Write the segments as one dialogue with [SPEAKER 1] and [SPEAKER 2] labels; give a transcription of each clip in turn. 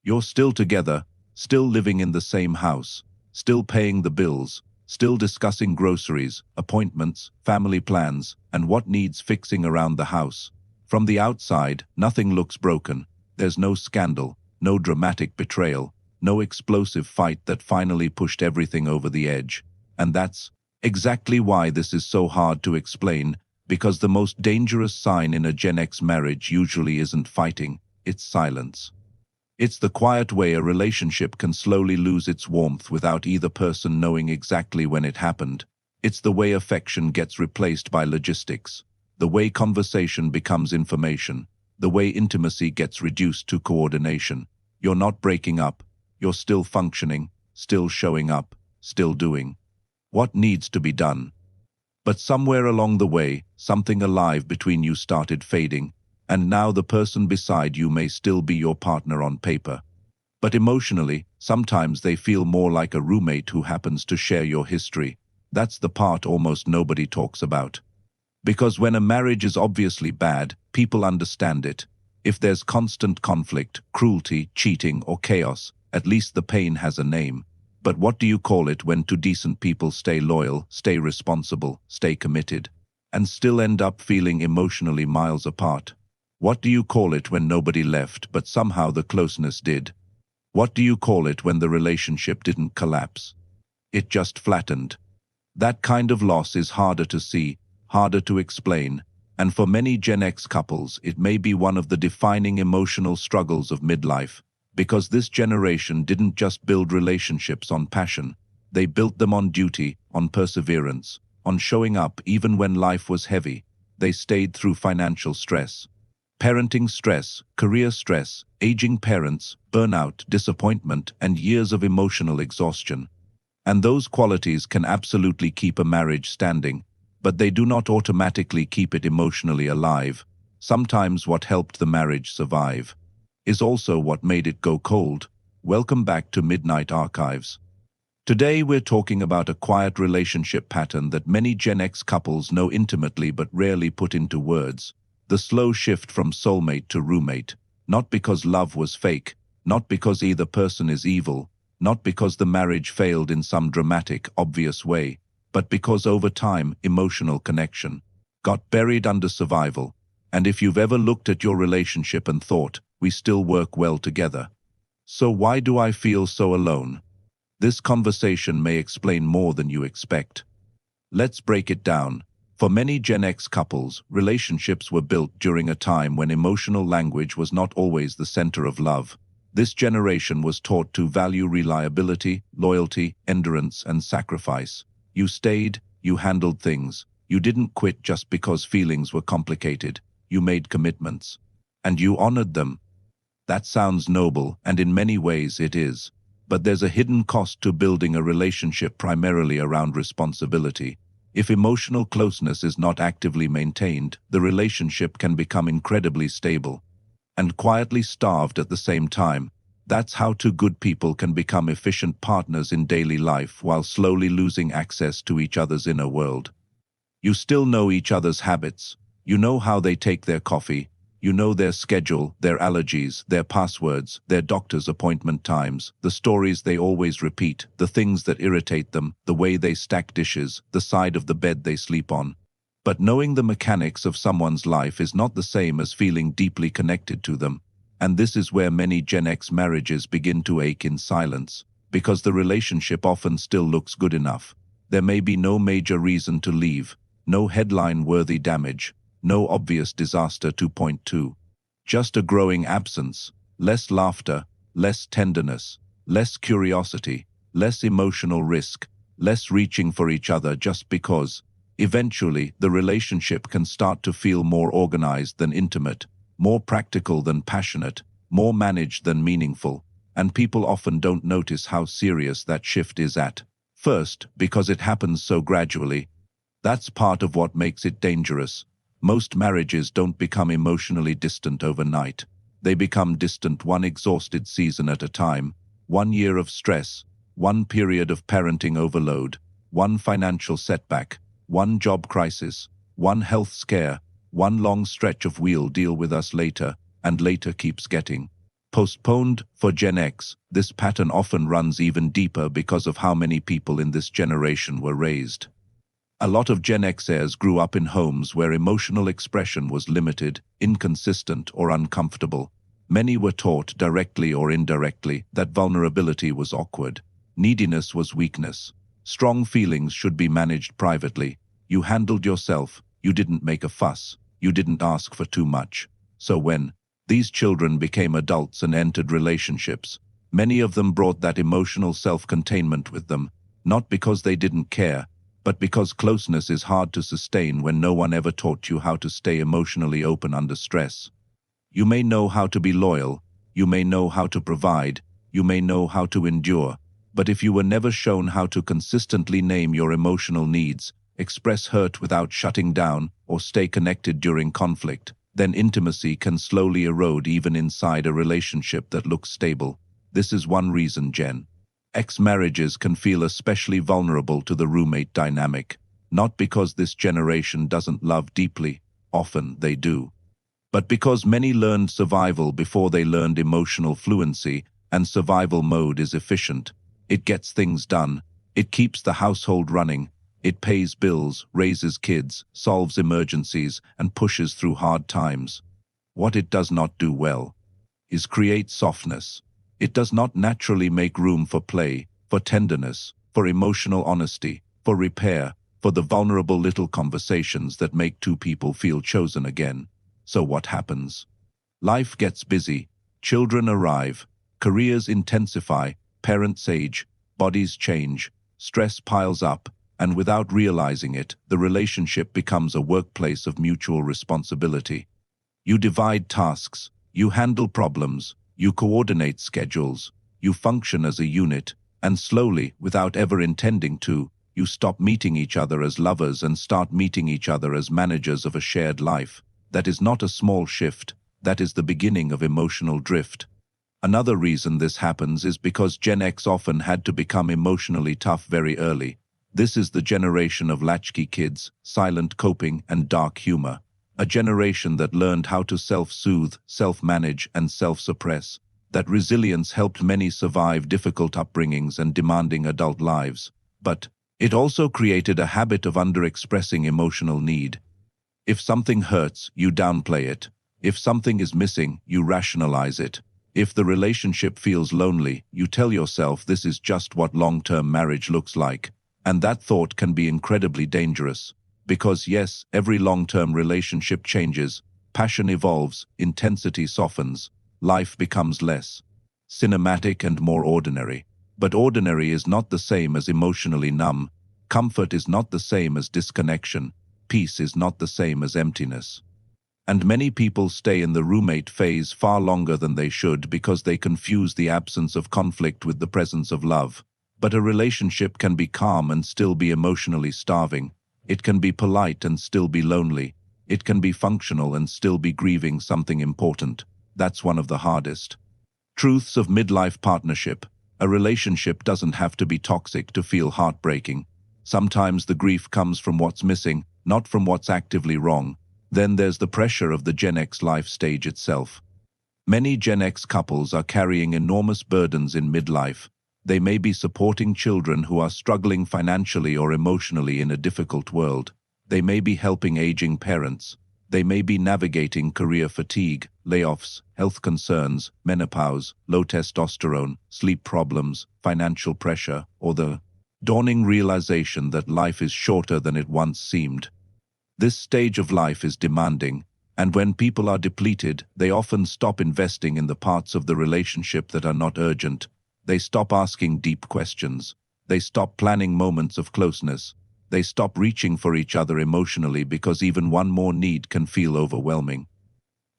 [SPEAKER 1] You're still together, still living in the same house, still paying the bills, still discussing groceries, appointments, family plans, and what needs fixing around the house. From the outside, nothing looks broken. There's no scandal, no dramatic betrayal, no explosive fight that finally pushed everything over the edge. And that's exactly why this is so hard to explain, because the most dangerous sign in a Gen X marriage usually isn't fighting, it's silence. It's the quiet way a relationship can slowly lose its warmth without either person knowing exactly when it happened. It's the way affection gets replaced by logistics, the way conversation becomes information, the way intimacy gets reduced to coordination. You're not breaking up, you're still functioning, still showing up, still doing what needs to be done. But somewhere along the way, something alive between you started fading, and now the person beside you may still be your partner on paper. But emotionally, sometimes they feel more like a roommate who happens to share your history. That's the part almost nobody talks about. Because when a marriage is obviously bad, people understand it. If there's constant conflict, cruelty, cheating, or chaos, at least the pain has a name. But what do you call it when two decent people stay loyal, stay responsible, stay committed, and still end up feeling emotionally miles apart? What do you call it when nobody left, but somehow the closeness did? What do you call it when the relationship didn't collapse? It just flattened. That kind of loss is harder to see, harder to explain, and for many Gen X couples, it may be one of the defining emotional struggles of midlife, because this generation didn't just build relationships on passion, they built them on duty, on perseverance, on showing up even when life was heavy. They stayed through financial stress, parenting stress, career stress, aging parents, burnout, disappointment, and years of emotional exhaustion. And those qualities can absolutely keep a marriage standing, but they do not automatically keep it emotionally alive. Sometimes what helped the marriage survive is also what made it go cold. Welcome back to Midnight Archives. Today we're talking about a quiet relationship pattern that many Gen X couples know intimately but rarely put into words. The slow shift from soulmate to roommate, not because love was fake, not because either person is evil, not because the marriage failed in some dramatic, obvious way, but because over time, emotional connection got buried under survival. And if you've ever looked at your relationship and thought, we still work well together, so why do I feel so alone? This conversation may explain more than you expect. Let's break it down. For many Gen X couples, relationships were built during a time when emotional language was not always the center of love. This generation was taught to value reliability, loyalty, endurance, and sacrifice. You stayed, you handled things. You didn't quit just because feelings were complicated. You made commitments. And you honored them. That sounds noble, and in many ways it is. But there's a hidden cost to building a relationship primarily around responsibility. If emotional closeness is not actively maintained, the relationship can become incredibly stable and quietly starved at the same time. That's how two good people can become efficient partners in daily life while slowly losing access to each other's inner world. You still know each other's habits. You know how they take their coffee. You know their schedule, their allergies, their passwords, their doctor's appointment times, the stories they always repeat, the things that irritate them, the way they stack dishes, the side of the bed they sleep on. But knowing the mechanics of someone's life is not the same as feeling deeply connected to them. And this is where many Gen X marriages begin to ache in silence, because the relationship often still looks good enough. There may be no major reason to leave, no headline-worthy damage, no obvious disaster to point to. Just a growing absence, less laughter, less tenderness, less curiosity, less emotional risk, less reaching for each other just because. Eventually, the relationship can start to feel more organized than intimate, more practical than passionate, more managed than meaningful, and people often don't notice how serious that shift is at first because it happens so gradually. That's part of what makes it dangerous. Most marriages don't become emotionally distant overnight. They become distant one exhausted season at a time, 1 year of stress, one period of parenting overload, one financial setback, one job crisis, one health scare, one long stretch of "we'll deal with us later," and later keeps getting Postponed for Gen X, this pattern often runs even deeper because of how many people in this generation were raised. A lot of Gen Xers grew up in homes where emotional expression was limited, inconsistent, or uncomfortable. Many were taught, directly or indirectly, that vulnerability was awkward. Neediness was weakness. Strong feelings should be managed privately. You handled yourself. You didn't make a fuss. You didn't ask for too much. So when these children became adults and entered relationships, many of them brought that emotional self-containment with them, not because they didn't care, but because closeness is hard to sustain when no one ever taught you how to stay emotionally open under stress. You may know how to be loyal, you may know how to provide, you may know how to endure, but if you were never shown how to consistently name your emotional needs, express hurt without shutting down, or stay connected during conflict, then intimacy can slowly erode even inside a relationship that looks stable. This is one reason Gen X marriages can feel especially vulnerable to the roommate dynamic, not because this generation doesn't love deeply, often they do, but because many learned survival before they learned emotional fluency, and survival mode is efficient. It gets things done, it keeps the household running, it pays bills, raises kids, solves emergencies, and pushes through hard times. What it does not do well is create softness. It does not naturally make room for play, for tenderness, for emotional honesty, for repair, for the vulnerable little conversations that make two people feel chosen again. So what happens? Life gets busy, children arrive, careers intensify, parents age, bodies change, stress piles up, and without realizing it, the relationship becomes a workplace of mutual responsibility. You divide tasks, you handle problems, you coordinate schedules, you function as a unit, and slowly, without ever intending to, you stop meeting each other as lovers and start meeting each other as managers of a shared life. That is not a small shift, that is the beginning of emotional drift. Another reason this happens is because Gen X often had to become emotionally tough very early. This is the generation of latchkey kids, silent coping, and dark humor. A generation that learned how to self-soothe, self-manage, and self-suppress. That resilience helped many survive difficult upbringings and demanding adult lives. But it also created a habit of underexpressing emotional need. If something hurts, you downplay it. If something is missing, you rationalize it. If the relationship feels lonely, you tell yourself this is just what long-term marriage looks like. And that thought can be incredibly dangerous. Because yes, every long-term relationship changes, passion evolves, intensity softens, life becomes less cinematic and more ordinary. But ordinary is not the same as emotionally numb. Comfort is not the same as disconnection. Peace is not the same as emptiness. And many people stay in the roommate phase far longer than they should because they confuse the absence of conflict with the presence of love. But a relationship can be calm and still be emotionally starving. It can be polite and still be lonely. It can be functional and still be grieving something important. That's one of the hardest truths of midlife partnership. A relationship doesn't have to be toxic to feel heartbreaking. Sometimes the grief comes from what's missing, not from what's actively wrong. Then there's the pressure of the Gen X life stage itself. Many Gen X couples are carrying enormous burdens in midlife. They may be supporting children who are struggling financially or emotionally in a difficult world. They may be helping aging parents. They may be navigating career fatigue, layoffs, health concerns, menopause, low testosterone, sleep problems, financial pressure, or the dawning realization that life is shorter than it once seemed. This stage of life is demanding, and when people are depleted, they often stop investing in the parts of the relationship that are not urgent. They stop asking deep questions. They stop planning moments of closeness. They stop reaching for each other emotionally because even one more need can feel overwhelming.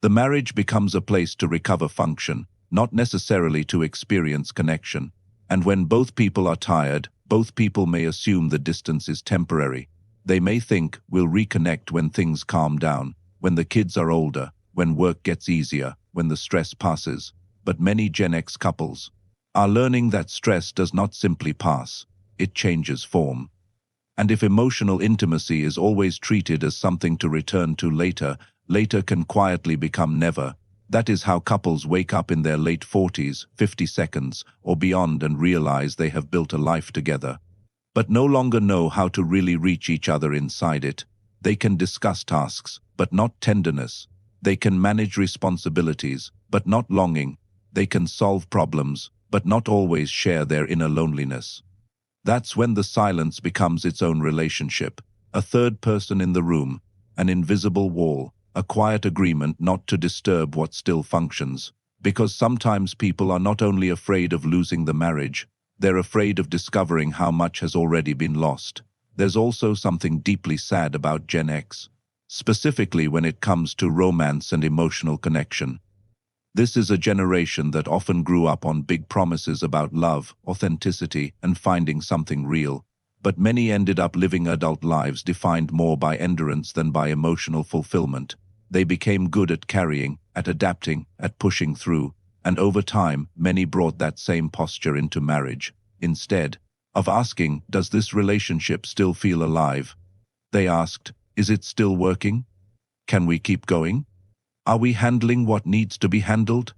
[SPEAKER 1] The marriage becomes a place to recover function, not necessarily to experience connection. And when both people are tired, both people may assume the distance is temporary. They may think we'll reconnect when things calm down, when the kids are older, when work gets easier, when the stress passes. But many Gen X couples are learning that stress does not simply pass, it changes form. And if emotional intimacy is always treated as something to return to later, later can quietly become never. That is how couples wake up in their late 40s, 50 seconds, or beyond and realize they have built a life together, but no longer know how to really reach each other inside it. They can discuss tasks, but not tenderness. They can manage responsibilities, but not longing. They can solve problems, but not always share their inner loneliness. That's when the silence becomes its own relationship, a third person in the room, an invisible wall, a quiet agreement not to disturb what still functions. Because sometimes people are not only afraid of losing the marriage, they're afraid of discovering how much has already been lost. There's also something deeply sad about Gen X, specifically when it comes to romance and emotional connection. This is a generation that often grew up on big promises about love, authenticity, and finding something real. But many ended up living adult lives defined more by endurance than by emotional fulfillment. They became good at carrying, at adapting, at pushing through, and over time, many brought that same posture into marriage. Instead of asking, does this relationship still feel alive? They asked, is it still working? Can we keep going? Are we handling what needs to be handled?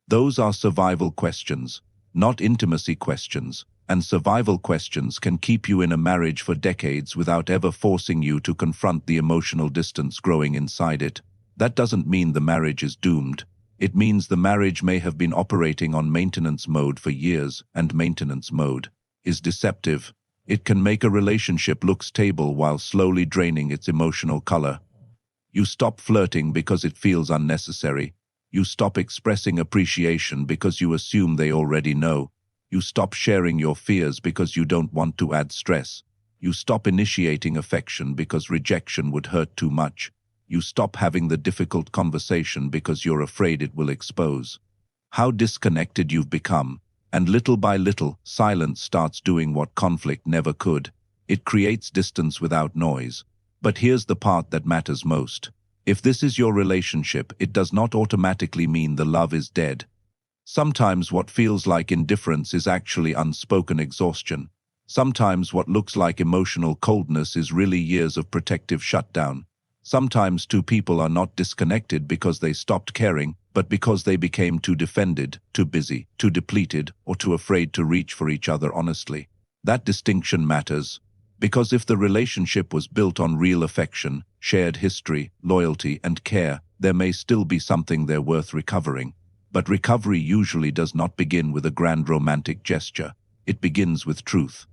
[SPEAKER 1] Those are survival questions, not intimacy questions, and survival questions can keep you in a marriage for decades without ever forcing you to confront the emotional distance growing inside it. That doesn't mean the marriage is doomed. It means the marriage may have been operating on maintenance mode for years, and maintenance mode is deceptive. It can make a relationship look stable while slowly draining its emotional color. You stop flirting because it feels unnecessary. You stop expressing appreciation because you assume they already know. You stop sharing your fears because you don't want to add stress. You stop initiating affection because rejection would hurt too much. You stop having the difficult conversation because you're afraid it will expose how disconnected you've become. And little by little, silence starts doing what conflict never could. It creates distance without noise. But here's the part that matters most. If this is your relationship, it does not automatically mean the love is dead. Sometimes what feels like indifference is actually unspoken exhaustion. Sometimes what looks like emotional coldness is really years of protective shutdown. Sometimes two people are not disconnected because they stopped caring, but because they became too defended, too busy, too depleted, or too afraid to reach for each other honestly. That distinction matters. Because if the relationship was built on real affection, shared history, loyalty, and care, there may still be something there worth recovering. But recovery usually does not begin with a grand romantic gesture. It begins with truth.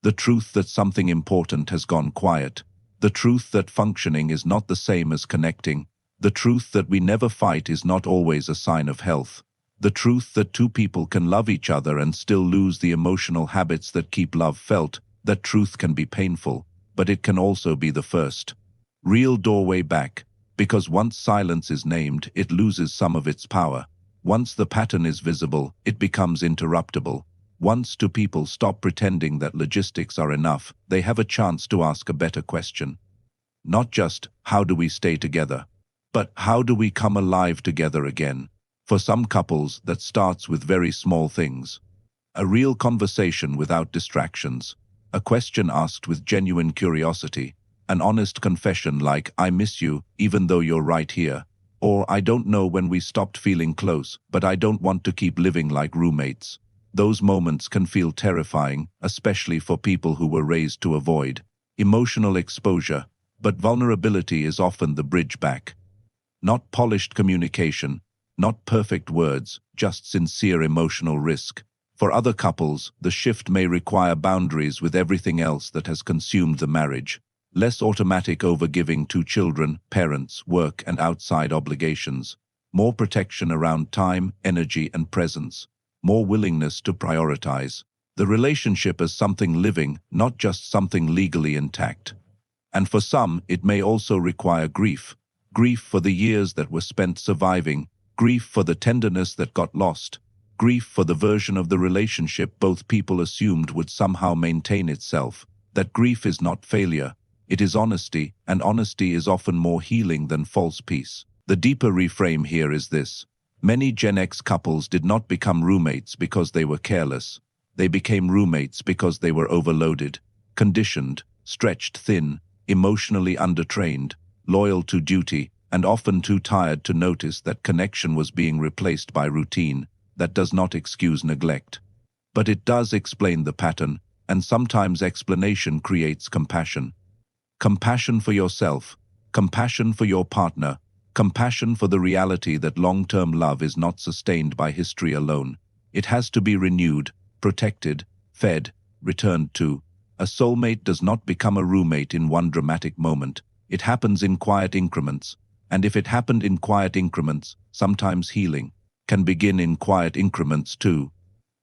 [SPEAKER 1] The truth that something important has gone quiet. The truth that functioning is not the same as connecting. The truth that we never fight is not always a sign of health. The truth that two people can love each other and still lose the emotional habits that keep love felt. That truth can be painful, but it can also be the first real doorway back, because once silence is named, it loses some of its power. Once the pattern is visible, it becomes interruptible. Once two people stop pretending that logistics are enough, they have a chance to ask a better question. Not just, how do we stay together? But how do we come alive together again? For some couples, that starts with very small things. A real conversation without distractions. A question asked with genuine curiosity. An honest confession like, I miss you, even though you're right here. Or, I don't know when we stopped feeling close, but I don't want to keep living like roommates. Those moments can feel terrifying, especially for people who were raised to avoid emotional exposure. But vulnerability is often the bridge back. Not polished communication, not perfect words, just sincere emotional risk. For other couples, the shift may require boundaries with everything else that has consumed the marriage. Less automatic overgiving to children, parents, work, and outside obligations. More protection around time, energy, and presence. More willingness to prioritize the relationship as something living, not just something legally intact. And for some, it may also require grief. Grief for the years that were spent surviving. Grief for the tenderness that got lost. Grief for the version of the relationship both people assumed would somehow maintain itself. That grief is not failure. It is honesty, and honesty is often more healing than false peace. The deeper reframe here is this. Many Gen X couples did not become roommates because they were careless. They became roommates because they were overloaded, conditioned, stretched thin, emotionally undertrained, loyal to duty, and often too tired to notice that connection was being replaced by routine. That does not excuse neglect. But it does explain the pattern, and sometimes explanation creates compassion. Compassion for yourself, compassion for your partner, compassion for the reality that long-term love is not sustained by history alone. It has to be renewed, protected, fed, returned to. A soulmate does not become a roommate in one dramatic moment. It happens in quiet increments. And if it happened in quiet increments, sometimes healing can begin in quiet increments too.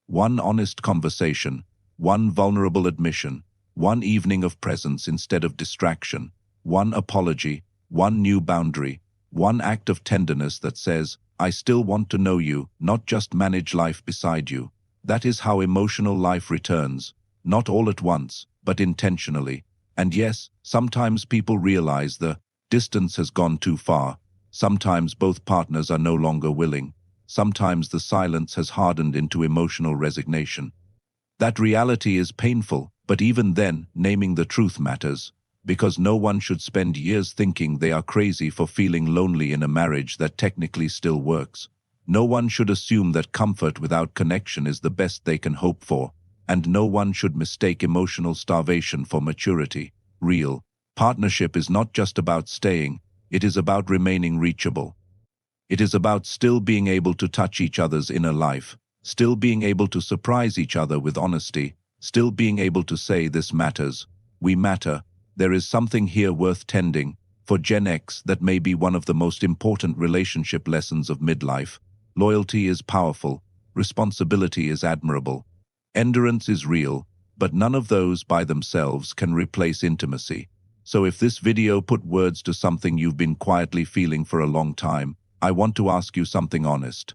[SPEAKER 1] One honest conversation, one vulnerable admission, one evening of presence instead of distraction, one apology, one new boundary, one act of tenderness that says, I still want to know you, not just manage life beside you. That is how emotional life returns, not all at once, but intentionally. And yes, sometimes people realize the distance has gone too far. Sometimes both partners are no longer willing. Sometimes the silence has hardened into emotional resignation. That reality is painful, but even then, naming the truth matters. Because no one should spend years thinking they are crazy for feeling lonely in a marriage that technically still works. No one should assume that comfort without connection is the best they can hope for. And no one should mistake emotional starvation for maturity. Real partnership is not just about staying, it is about remaining reachable. It is about still being able to touch each other's inner life, still being able to surprise each other with honesty, still being able to say this matters, we matter, there is something here worth tending. For GenX, that may be one of the most important relationship lessons of midlife. Loyalty is powerful, responsibility is admirable. Endurance is real, but none of those by themselves can replace intimacy. So if this video put words to something you've been quietly feeling for a long time, I want to ask you something honest.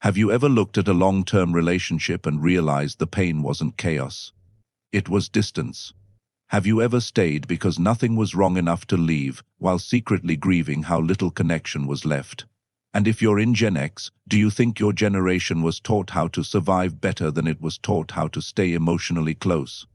[SPEAKER 1] Have you ever looked at a long-term relationship and realized the pain wasn't chaos? It was distance. Have you ever stayed because nothing was wrong enough to leave, while secretly grieving how little connection was left? And if you're in Gen X, do you think your generation was taught how to survive better than it was taught how to stay emotionally close?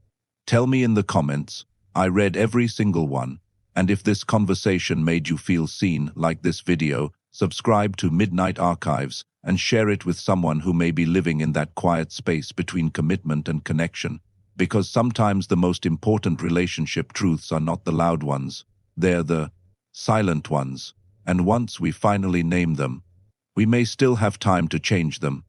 [SPEAKER 1] Tell me in the comments. I read every single one. And if this conversation made you feel seen, like this video, subscribe to Midnight Archives and share it with someone who may be living in that quiet space between commitment and connection. Because sometimes the most important relationship truths are not the loud ones, they're the silent ones. And once we finally name them, we may still have time to change them.